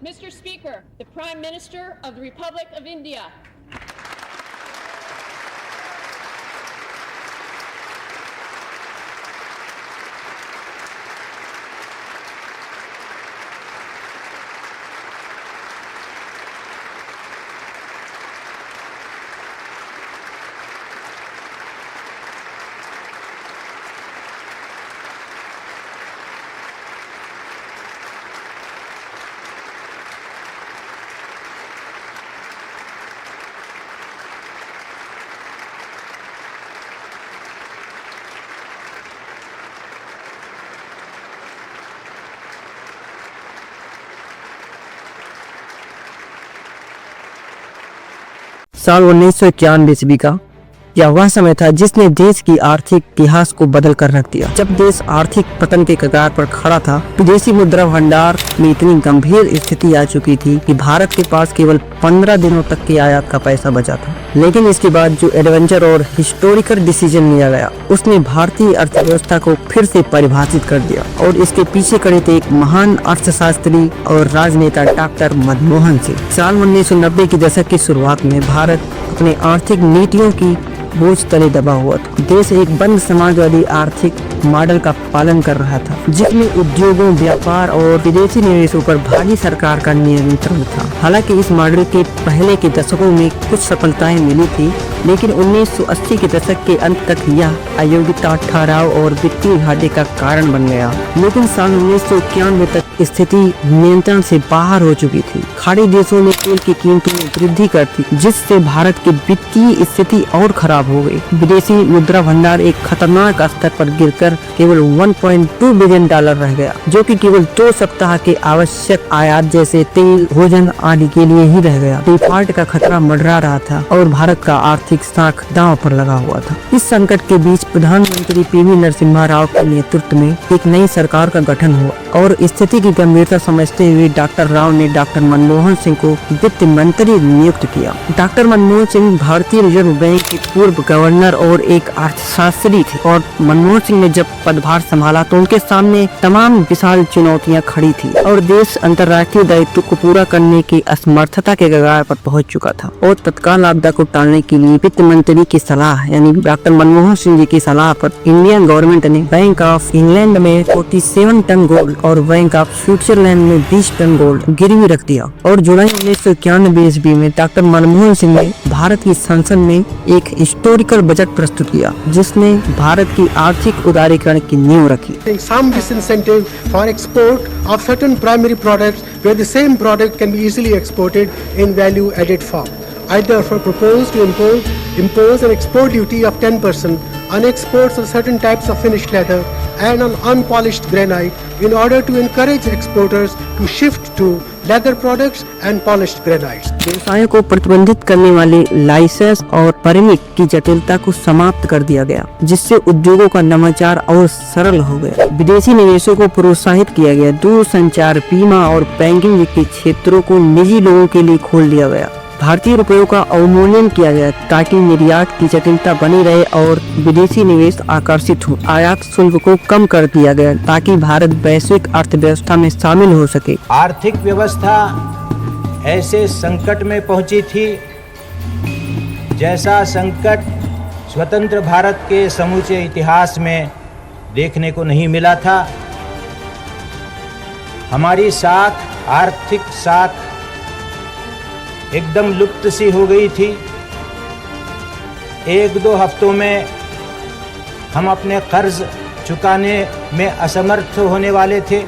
Mr. Speaker, the Prime Minister of the Republic of India. साल 1991 ईस्वी का यह वह समय था जिसने देश की आर्थिक इतिहास को बदल कर रख दिया। जब देश आर्थिक पतन के कगार पर खड़ा था, विदेशी मुद्रा भंडार में इतनी गंभीर स्थिति आ चुकी थी कि भारत के पास केवल 15 दिनों तक के आयात का पैसा बचा था। लेकिन इसके बाद जो एडवेंचर और हिस्टोरिकल डिसीजन लिया गया, उसने भारतीय अर्थव्यवस्था को फिर से परिभाषित कर दिया और इसके पीछे खड़े थे एक महान अर्थशास्त्री और राजनेता डॉक्टर मनमोहन सिंह। साल 1990 के दशक की शुरुआत में भारत अपने आर्थिक नीतियों की बोझ तले दबा हुआ था। देश एक बंद समाजवादी आर्थिक मॉडल का पालन कर रहा था, जिसमें उद्योगों, व्यापार और विदेशी निवेशों पर भारी सरकार का नियंत्रण था। हालांकि इस मॉडल के पहले के दशकों में कुछ सफलताएं मिली थी, लेकिन 1980 के दशक के अंत तक यह अयोग्यता, ठहराव और वित्तीय घाटे का कारण बन गया। लेकिन साल 1991 तक स्थिति नियंत्रण से बाहर हो चुकी थी। खाड़ी देशों ने तेल की कीमतों में वृद्धि कर दी, जिससे भारत की वित्तीय स्थिति और खराब हो गई। विदेशी मुद्रा भंडार एक खतरनाक स्तर पर गिरकर केवल 1.2 बिलियन डॉलर रह गया, जो कि केवल 2 सप्ताह के आवश्यक आयात जैसे तेल, भोजन आदि के लिए ही रह गया। डिफॉल्ट का खतरा मंडरा रहा था और भारत का आर्थिक साख दांव पर लगा हुआ था। इस संकट के बीच प्रधानमंत्री पीवी नरसिम्हा राव के नेतृत्व में एक नई सरकार का गठन हुआ और स्थिति की गंभीरता समझते हुए डॉक्टर राव ने डॉक्टर मनमोहन सिंह को वित्त मंत्री नियुक्त किया। डॉक्टर मनमोहन सिंह भारतीय रिजर्व बैंक के पूर्व गवर्नर और एक अर्थशास्त्री थे और मनमोहन सिंह ने जब पदभार संभाला तो उनके सामने तमाम विशाल चुनौतियां खड़ी थी और देश अंतर्राष्ट्रीय दायित्व को पूरा करने की असमर्थता के कगार पर पहुंच चुका था। और तत्काल आपदा को टालने के लिए वित्त मंत्री की सलाह यानी डॉक्टर मनमोहन सिंह जी की सलाह पर इंडियन गवर्नमेंट ने बैंक ऑफ इंग्लैंड में 47 टन गोल्ड और बैंक ऑफ स्विट्जरलैंड में 20 टन गोल्ड गिरवी रख दिया। और जुलाई 1991 ईस्वी में डॉक्टर मनमोहन सिंह ने भारत की संसद में एक हिस्टोरिकल बजट प्रस्तुत किया, जिसने भारत की आर्थिक उदारीकरण की नींव रखी। Some disincentive for export of certain primary products where the same product can be easily exported in value-added form. I therefore propose to impose an export duty of 10% on exports of certain types of finished leather and on unpolished granite in order to encourage exporters to shift to leather products and polished granites. व्यवसायों को प्रतिबंधित करने वाले licence और permit की जटिलता को समाप्त कर दिया गया, जिससे उद्योगों का नवाचार और सरल हो गया। विदेशी निवेशों को प्रोत्साहित किया गया। दूरसंचार, बीमा और बैंकिंग के क्षेत्रों को निजी लोगों के लिए खोल दिया गया। भारतीय रुपयों का अवमूल्यन किया गया ताकि निर्यात की जटिलता बनी रहे और विदेशी निवेश आकर्षित हो। आयात शुल्क को कम कर दिया गया ताकि भारत वैश्विक अर्थव्यवस्था में शामिल हो सके। आर्थिक व्यवस्था ऐसे संकट में पहुंची थी जैसा संकट स्वतंत्र भारत के समूचे इतिहास में देखने को नहीं मिला था। हमारी साख, आर्थिक साख एकदम लुप्त सी हो गई थी। 1-2 हफ्तों में हम अपने कर्ज चुकाने में असमर्थ होने वाले थे।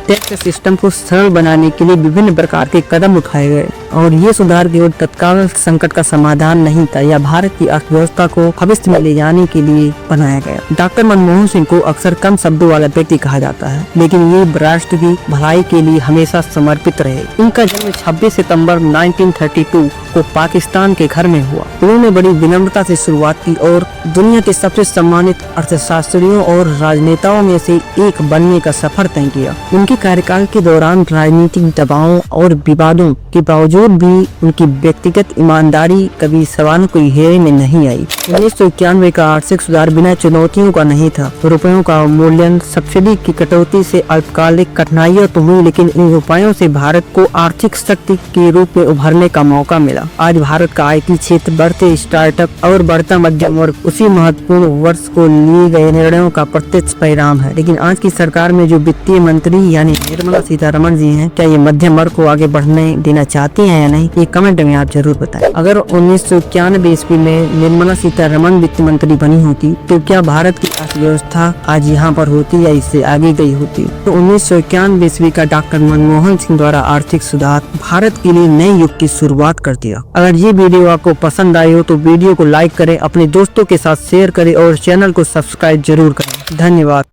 टैक्स सिस्टम को सरल बनाने के लिए विभिन्न प्रकार के कदम उठाए गए और ये सुधार केवल तत्काल संकट का समाधान नहीं था, यह भारत की अर्थव्यवस्था को भविष्य में ले जाने के लिए बनाया गया। डॉक्टर मनमोहन सिंह को अक्सर कम शब्दों वाला व्यक्ति कहा जाता है, लेकिन ये राष्ट्र की भलाई के लिए हमेशा समर्पित रहे। इनका जन्म 26 सितंबर 1932 को पाकिस्तान के घर में हुआ। उन्होंने बड़ी विनम्रता से शुरुआत की और दुनिया के सबसे सम्मानित अर्थशास्त्रियों और राजनेताओं में से एक बनने का सफर तय किया। उनके कार्यकाल के दौरान राजनीतिक दबावों और विवादों के बावजूद भी उनकी व्यक्तिगत ईमानदारी कभी सवालों को घेरे में नहीं आई। 1991 का आर्थिक सुधार बिना चुनौतियों का नहीं था। रुपयों का मूल्यन, सब्सिडी की कटौती से अल्पकालिक कठिनाइयां तो हुई, लेकिन इन उपायों से भारत को आर्थिक शक्ति के रूप में उभरने का मौका मिला। आज भारत का IT क्षेत्र, बढ़ते स्टार्टअप और बढ़ता मध्यम वर्ग उसी महत्वपूर्ण वर्ष को लिए गए निर्णयों का प्रत्यक्ष परिणाम है। लेकिन आज की सरकार में जो वित्तीय मंत्री यानी निर्मला सीतारमण जी हैं, क्या ये मध्यम वर्ग को आगे बढ़ने देना चाहती हैं या नहीं, ये कमेंट में आप जरूर बताएं। अगर 1991 ईस्वी में निर्मला सीतारमण वित्त मंत्री बनी होती तो क्या भारत की अर्थव्यवस्था आज यहाँ पर होती या इससे आगे गई होती? तो 1991 ईस्वी का डॉक्टर मनमोहन सिंह द्वारा आर्थिक सुधार भारत के लिए नए युग की शुरुआत कर दिया। अगर ये वीडियो आपको पसंद आई हो तो वीडियो को लाइक करें, अपने दोस्तों के साथ शेयर करें और चैनल को सब्सक्राइब जरूर करें। धन्यवाद।